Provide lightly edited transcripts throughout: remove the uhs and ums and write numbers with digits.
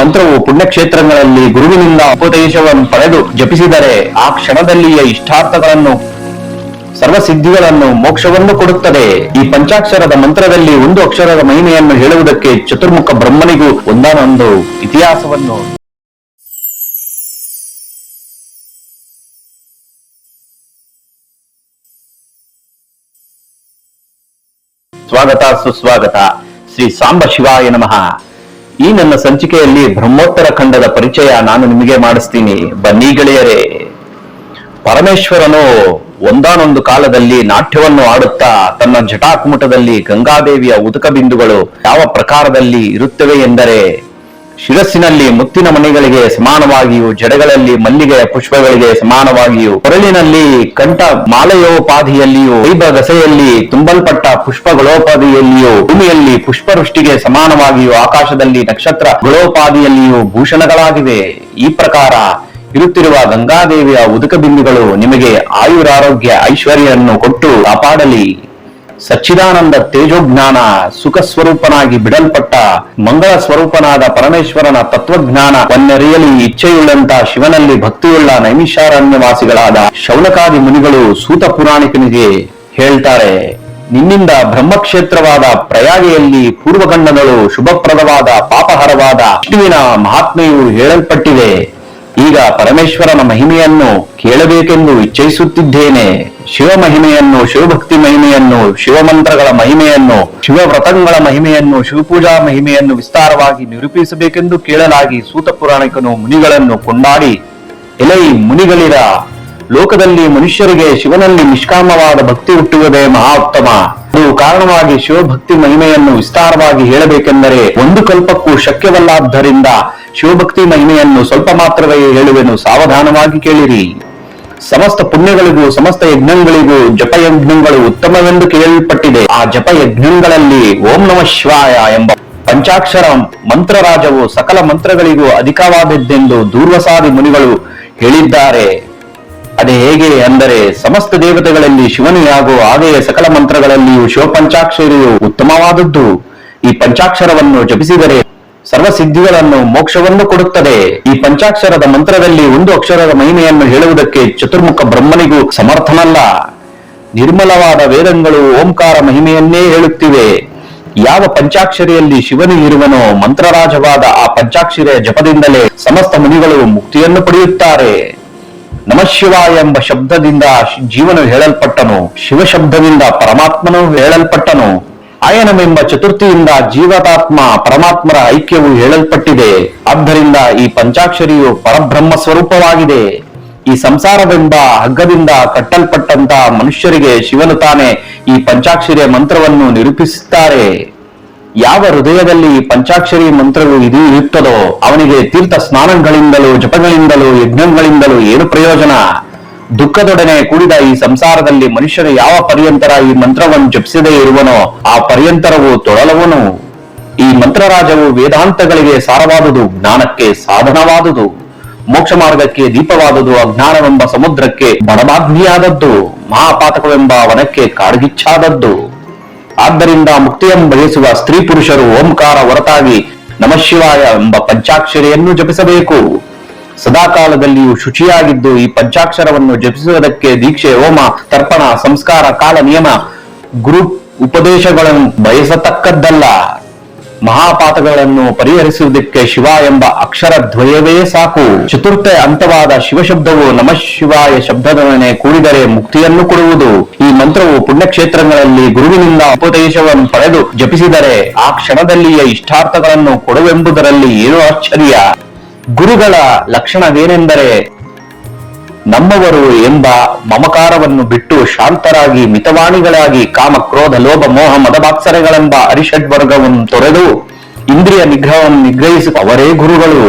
ಮಂತ್ರವು ಪುಣ್ಯಕ್ಷೇತ್ರಗಳಲ್ಲಿ ಗುರುವಿನಿಂದ ಉಪದೇಶವನ್ನು ಪಡೆದು ಜಪಿಸಿದರೆ ಆ ಕ್ಷಣದಲ್ಲಿಯೇ ಇಷ್ಟಾರ್ಥಗಳನ್ನು ಸರ್ವಸಿದ್ಧಿಗಳನ್ನು ಮೋಕ್ಷವನ್ನು ಕೊಡುತ್ತದೆ. ಈ ಪಂಚಾಕ್ಷರದ ಮಂತ್ರದಲ್ಲಿ ಒಂದು ಅಕ್ಷರದ ಮಹಿಮೆಯನ್ನು ಹೇಳುವುದಕ್ಕೆ ಚತುರ್ಮುಖ ಬ್ರಹ್ಮನಿಗೂ ಒಂದಾನೊಂದು ಇತಿಹಾಸವನ್ನು ಸ್ವಾಗತ ಸುಸ್ವಾಗತ. ಶ್ರೀ ಸಾಂಬ ಶಿವಾಯ ನಮಃ. ಈ ನನ್ನ ಸಂಚಿಕೆಯಲ್ಲಿ ಬ್ರಹ್ಮೋತ್ತರ ಖಂಡದ ಪರಿಚಯ ನಾನು ನಿಮಗೆ ಮಾಡಿಸ್ತೀನಿ. ಬನ್ನಿ ಗೆಳೆಯರೇ. ಪರಮೇಶ್ವರನು ಒಂದಾನೊಂದು ಕಾಲದಲ್ಲಿ ನಾಟ್ಯವನ್ನು ಆಡುತ್ತಾ ತನ್ನ ಜಟಾಕುಮುಟದಲ್ಲಿ ಗಂಗಾದೇವಿಯ ಉದಕ ಬಿಂದುಗಳು ಯಾವ ಪ್ರಕಾರದಲ್ಲಿ ಇರುತ್ತವೆ ಎಂದರೆ, ಶಿರಸ್ಸಿನಲ್ಲಿ ಮುತ್ತಿನ ಮಣಿಗಳಿಗೆ ಸಮಾನವಾಗಿಯೂ, ಜಡೆಗಳಲ್ಲಿ ಮಲ್ಲಿಗೆಯ ಪುಷ್ಪಗಳಿಗೆ ಸಮಾನವಾಗಿಯೂ, ಕೊರಳಿನಲ್ಲಿ ಕಂಠ ಮಾಲೆಯೋಪಾದಿಯಲ್ಲಿಯೂ, ಗಸೆಯಲ್ಲಿ ತುಂಬಲ್ಪಟ್ಟ ಪುಷ್ಪಗಳೋಪಾದಿಯಲ್ಲಿಯೂ, ಭೂಮಿಯಲ್ಲಿ ಪುಷ್ಪವೃಷ್ಟಿಗೆ ಸಮಾನವಾಗಿಯೂ, ಆಕಾಶದಲ್ಲಿ ನಕ್ಷತ್ರಗಳೋಪಾದಿಯಲ್ಲಿಯೂ ಭೂಷಣಗಳಾಗಿವೆ. ಈ ಪ್ರಕಾರ ಇರುತ್ತಿರುವ ಗಂಗಾದೇವಿಯ ಉದಕ ಬಿಂದುಗಳು ನಿಮಗೆ ಆಯುರಾರೋಗ್ಯ ಐಶ್ವರ್ಯನ್ನು ಕೊಟ್ಟು ಕಾಪಾಡಲಿ. ಸಚ್ಚಿದಾನಂದ ತೇಜೋಜ್ಞಾನ ಸುಖ ಸ್ವರೂಪನಾಗಿ ಬಿಡಲ್ಪಟ್ಟ ಮಂಗಳ ಸ್ವರೂಪನಾದ ಪರಮೇಶ್ವರನ ತತ್ವಜ್ಞಾನವನ್ನೆರೆಯಲಿ ಇಚ್ಛೆಯುಳ್ಳಂತ ಶಿವನಲ್ಲಿ ಭಕ್ತಿಯುಳ್ಳ ನೈಮಿಷಾರಣ್ಯವಾಸಿಗಳಾದ ಶೌನಕಾದಿ ಮುನಿಗಳು ಸೂತ ಪುರಾಣಿಕನಿಗೆ ಹೇಳ್ತಾರೆ, ನಿನ್ನಿಂದ ಬ್ರಹ್ಮಕ್ಷೇತ್ರವಾದ ಪ್ರಯಾಗೆಯಲ್ಲಿ ಪೂರ್ವಗಂಡಗಳು ಶುಭಪ್ರದವಾದ ಪಾಪಹರವಾದ ವಿಷ್ಣುವಿನ ಮಹಾತ್ಮೆಯು ಹೇಳಲ್ಪಟ್ಟಿದೆ. ಈಗ ಪರಮೇಶ್ವರನ ಮಹಿಮೆಯನ್ನು ಕೇಳಬೇಕೆಂದು ಇಚ್ಛಿಸುತ್ತಿದ್ದೇನೆ. ಶಿವ ಮಹಿಮೆಯನ್ನು, ಶಿವಭಕ್ತಿ ಮಹಿಮೆಯನ್ನು, ಶಿವಮಂತ್ರಗಳ ಮಹಿಮೆಯನ್ನು, ಶಿವವ್ರತಗಳ ಮಹಿಮೆಯನ್ನು, ಶಿವಪೂಜಾ ಮಹಿಮೆಯನ್ನು ವಿಸ್ತಾರವಾಗಿ ನಿರೂಪಿಸಬೇಕೆಂದು ಕೇಳಲಾಗಿ ಸೂತ ಪುರಾಣಿಕನು ಮುನಿಗಳನ್ನು ಕೊಂಡಾಡಿ, ಎಲೈ ಮುನಿಗಳಿರ, ಲೋಕದಲ್ಲಿ ಮನುಷ್ಯರಿಗೆ ಶಿವನಲ್ಲಿ ನಿಷ್ಕಾಮವಾದ ಭಕ್ತಿ ಹುಟ್ಟುವುದೇ ಮಹಾ ಉತ್ತಮ. ಅದು ಕಾರಣವಾಗಿ ಶಿವಭಕ್ತಿ ಮಹಿಮೆಯನ್ನು ವಿಸ್ತಾರವಾಗಿ ಹೇಳಬೇಕೆಂದರೆ ಒಂದು ಕಲ್ಪಕ್ಕೂ ಶಕ್ಯವಲ್ಲಾದ್ದರಿಂದ ಶಿವಭಕ್ತಿ ಮಹಿಮೆಯನ್ನು ಸ್ವಲ್ಪ ಮಾತ್ರವೇ ಹೇಳುವೆನು, ಸಾವಧಾನವಾಗಿ ಕೇಳಿರಿ. ಸಮಸ್ತ ಪುಣ್ಯಗಳಿಗೂ ಸಮಸ್ತ ಯಜ್ಞಗಳಿಗೂ ಜಪಯಜ್ಞಗಳು ಉತ್ತಮವೆಂದು ಕೇಳಲ್ಪಟ್ಟಿದೆ. ಆ ಜಪಯಜ್ಞಗಳಲ್ಲಿ ಓಂ ನಮಃ ಶಿವಾಯ ಎಂಬ ಪಂಚಾಕ್ಷರ ಮಂತ್ರರಾಜವು ಸಕಲ ಮಂತ್ರಗಳಿಗೂ ಅಧಿಕವಾದದ್ದೆಂದು ದೂರ್ವಸಾದಿ ಮುನಿಗಳು ಹೇಳಿದ್ದಾರೆ. ಅದೇ ಹೇಗೆ ಅಂದರೆ, ಸಮಸ್ತ ದೇವತೆಗಳಲ್ಲಿ ಶಿವನು ಯಾಗೋ ಹಾಗೆಯೇ ಸಕಲ ಮಂತ್ರಗಳಲ್ಲಿಯೂ ಶಿವ ಪಂಚಾಕ್ಷರಿಯು ಉತ್ತಮವಾದದ್ದು. ಈ ಪಂಚಾಕ್ಷರವನ್ನು ಜಪಿಸಿದರೆ ಸರ್ವಸಿದ್ಧಿಗಳನ್ನು ಮೋಕ್ಷವನ್ನು ಕೊಡುತ್ತದೆ. ಈ ಪಂಚಾಕ್ಷರದ ಮಂತ್ರದಲ್ಲಿ ಒಂದು ಅಕ್ಷರದ ಮಹಿಮೆಯನ್ನು ಹೇಳುವುದಕ್ಕೆ ಚತುರ್ಮುಖ ಬ್ರಹ್ಮನಿಗೂ ಸಮರ್ಥನಲ್ಲ. ನಿರ್ಮಲವಾದ ವೇದಗಳು ಓಂಕಾರ ಮಹಿಮೆಯನ್ನೇ ಹೇಳುತ್ತಿವೆ. ಯಾವ ಪಂಚಾಕ್ಷರಿಯಲ್ಲಿ ಶಿವನು ಇರುವನೋ ಮಂತ್ರರಾಜವಾದ ಆ ಪಂಚಾಕ್ಷರಿಯ ಜಪದಿಂದಲೇ ಸಮಸ್ತ ಮುನಿಗಳು ಮುಕ್ತಿಯನ್ನು ಪಡೆಯುತ್ತಾರೆ. ನಮಃ ಶಿವಾಯ ಎಂಬ ಶಬ್ದದಿಂದ ಜೀವನು ಹೇಳಲ್ಪಟ್ಟನು, ಶಿವ ಶಬ್ದದಿಂದ ಪರಮಾತ್ಮನು ಹೇಳಲ್ಪಟ್ಟನು. ಆಯನಮೆಂಬ ಚತುರ್ಥಿಯಿಂದ ಜೀವತಾತ್ಮ ಪರಮಾತ್ಮರ ಐಕ್ಯವು ಹೇಳಲ್ಪಟ್ಟಿದೆ. ಆದ್ದರಿಂದ ಈ ಪಂಚಾಕ್ಷರಿಯು ಪರಬ್ರಹ್ಮ ಸ್ವರೂಪವಾಗಿದೆ. ಈ ಸಂಸಾರವೆಂಬ ಹಗ್ಗದಿಂದ ಕಟ್ಟಲ್ಪಟ್ಟಂತ ಮನುಷ್ಯರಿಗೆ ಶಿವನು ತಾನೇ ಈ ಪಂಚಾಕ್ಷರಿಯ ಮಂತ್ರವನ್ನು ನಿರೂಪಿಸುತ್ತಾರೆ. ಯಾವ ಹೃದಯದಲ್ಲಿ ಈ ಪಂಚಾಕ್ಷರಿ ಮಂತ್ರವು ಇದು ಇರುತ್ತದೋ ಅವನಿಗೆ ತೀರ್ಥ ಸ್ನಾನಗಳಿಂದಲೂ ಜಪಗಳಿಂದಲೂ ಯಜ್ಞಗಳಿಂದಲೂ ಏನು ಪ್ರಯೋಜನ? ದುಃಖದೊಡನೆ ಕೂಡಿದ ಈ ಸಂಸಾರದಲ್ಲಿ ಮನುಷ್ಯನು ಯಾವ ಪರ್ಯಂತರ ಈ ಮಂತ್ರವನ್ನು ಜಪಿಸದೇ ಇರುವನೋ ಆ ಪರ್ಯಂತರವು ತೊಳಲವನು. ಈ ಮಂತ್ರರಾಜವು ವೇದಾಂತಗಳಿಗೆ ಸಾರವಾದುದು, ಜ್ಞಾನಕ್ಕೆ ಸಾಧನವಾದುದು, ಮೋಕ್ಷ ಮಾರ್ಗಕ್ಕೆ ದೀಪವಾದುದು, ಅಜ್ಞಾನವೆಂಬ ಸಮುದ್ರಕ್ಕೆ ಬಡಬಾಗ್ನಿಯಾದದ್ದು, ಮಹಾಪಾತಕವೆಂಬ ವನಕ್ಕೆ ಕಾಡ್ಗಿಚ್ಚಾದದ್ದು. ಆದ್ದರಿಂದ ಮುಕ್ತಿಯನ್ನು ಬಯಸುವ ಸ್ತ್ರೀ ಪುರುಷರು ಓಂಕಾರ ಹೊರತಾಗಿ ನಮಃ ಶಿವಾಯ ಎಂಬ ಪಂಚಾಕ್ಷರಿಯನ್ನು ಜಪಿಸಬೇಕು. ಸದಾಕಾಲದಲ್ಲಿಯೂ ಶುಚಿಯಾಗಿದ್ದು ಈ ಪಂಚಾಕ್ಷರವನ್ನು ಜಪಿಸುವುದಕ್ಕೆ ದೀಕ್ಷೆ, ಹೋಮ, ತರ್ಪಣ, ಸಂಸ್ಕಾರ, ಕಾಲ ನಿಯಮ, ಗುರು ಉಪದೇಶಗಳನ್ನು ಬಯಸತಕ್ಕದ್ದಲ್ಲ. ಮಹಾಪಾತಗಳನ್ನು ಪರಿಹರಿಸುವುದಕ್ಕೆ ಶಿವ ಎಂಬ ಅಕ್ಷರ ದ್ವಯವೇ ಸಾಕು. ಚತುರ್ಥ ಹಂತವಾದ ಶಿವಶಬ್ದವು ನಮಃ ಶಿವಾಯ ಶಬ್ದದೊಡನೆ ಕೂಡಿದರೆ ಮುಕ್ತಿಯನ್ನು ಕೊಡುವುದು. ಈ ಮಂತ್ರವು ಪುಣ್ಯಕ್ಷೇತ್ರಗಳಲ್ಲಿ ಗುರುವಿನಿಂದ ಉಪದೇಶವನ್ನು ಪಡೆದು ಜಪಿಸಿದರೆ ಆ ಕ್ಷಣದಲ್ಲಿಯೇ ಇಷ್ಟಾರ್ಥಗಳನ್ನು ಕೊಡುವೆಂಬುದರಲ್ಲಿ ಏನೂ ಆಶ್ಚರ್ಯ. ಗುರುಗಳ ಲಕ್ಷಣವೇನೆಂದರೆ, ನಮ್ಮವರು ಎಂಬ ಮಮಕಾರವನ್ನು ಬಿಟ್ಟು ಶಾಂತರಾಗಿ ಮಿತವಾಣಿಗಳಾಗಿ ಕಾಮ ಕ್ರೋಧ ಲೋಭ ಮೋಹ ಮದಭಾತ್ಸರೆಗಳೆಂಬ ಅರಿಷಡ್ವರ್ಗವನ್ನು ತೊರೆದು ಇಂದ್ರಿಯ ನಿಗ್ರಹವನ್ನು ನಿಗ್ರಹಿಸುವ ಅವರೇ ಗುರುಗಳು.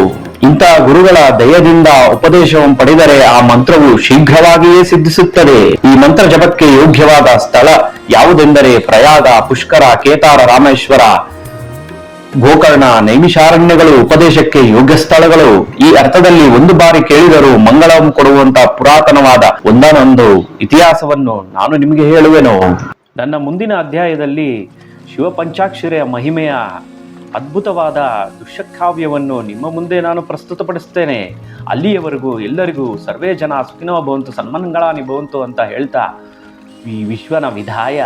ಇಂತಹ ಗುರುಗಳ ದಯದಿಂದ ಉಪದೇಶವನ್ನು ಪಡೆದರೆ ಆ ಮಂತ್ರವು ಶೀಘ್ರವಾಗಿಯೇ ಸಿದ್ಧಿಸುತ್ತದೆ. ಈ ಮಂತ್ರ ಜಪಕ್ಕೆ ಯೋಗ್ಯವಾದ ಸ್ಥಳ ಯಾವುದೆಂದರೆ ಪ್ರಯಾಗ, ಪುಷ್ಕರ, ಕೇದಾರ, ರಾಮೇಶ್ವರ, ಗೋಕರ್ಣ, ನೈಮಿಷಾರಣ್ಯಗಳು ಉಪದೇಶಕ್ಕೆ ಯೋಗ್ಯ ಸ್ಥಳಗಳು. ಈ ಅರ್ಥದಲ್ಲಿ ಒಂದು ಬಾರಿ ಕೇಳಿದರೂ ಮಂಗಳಂ ಕೊಡುವಂತ ಪುರಾತನವಾದ ಒಂದಾನೊಂದು ಇತಿಹಾಸವನ್ನು ನಾನು ನಿಮಗೆ ಹೇಳುವೆನು. ನನ್ನ ಮುಂದಿನ ಅಧ್ಯಾಯದಲ್ಲಿ ಶಿವ ಪಂಚಾಕ್ಷರಿಯ ಮಹಿಮೆಯ ಅದ್ಭುತವಾದ ದುಷ್ಯಕಾವ್ಯವನ್ನು ನಿಮ್ಮ ಮುಂದೆ ನಾನು ಪ್ರಸ್ತುತಪಡಿಸ್ತೇನೆ. ಅಲ್ಲಿಯವರೆಗೂ ಎಲ್ಲರಿಗೂ ಸರ್ವೇ ಜನ ಸುಖಿನೋ ಭವಂತು, ಸನ್ಮಂಗಳಾನಿ ಭವಂತು ಅಂತ ಹೇಳ್ತಾ, ಈ ವಿಶ್ವನ ವಿಧಾಯ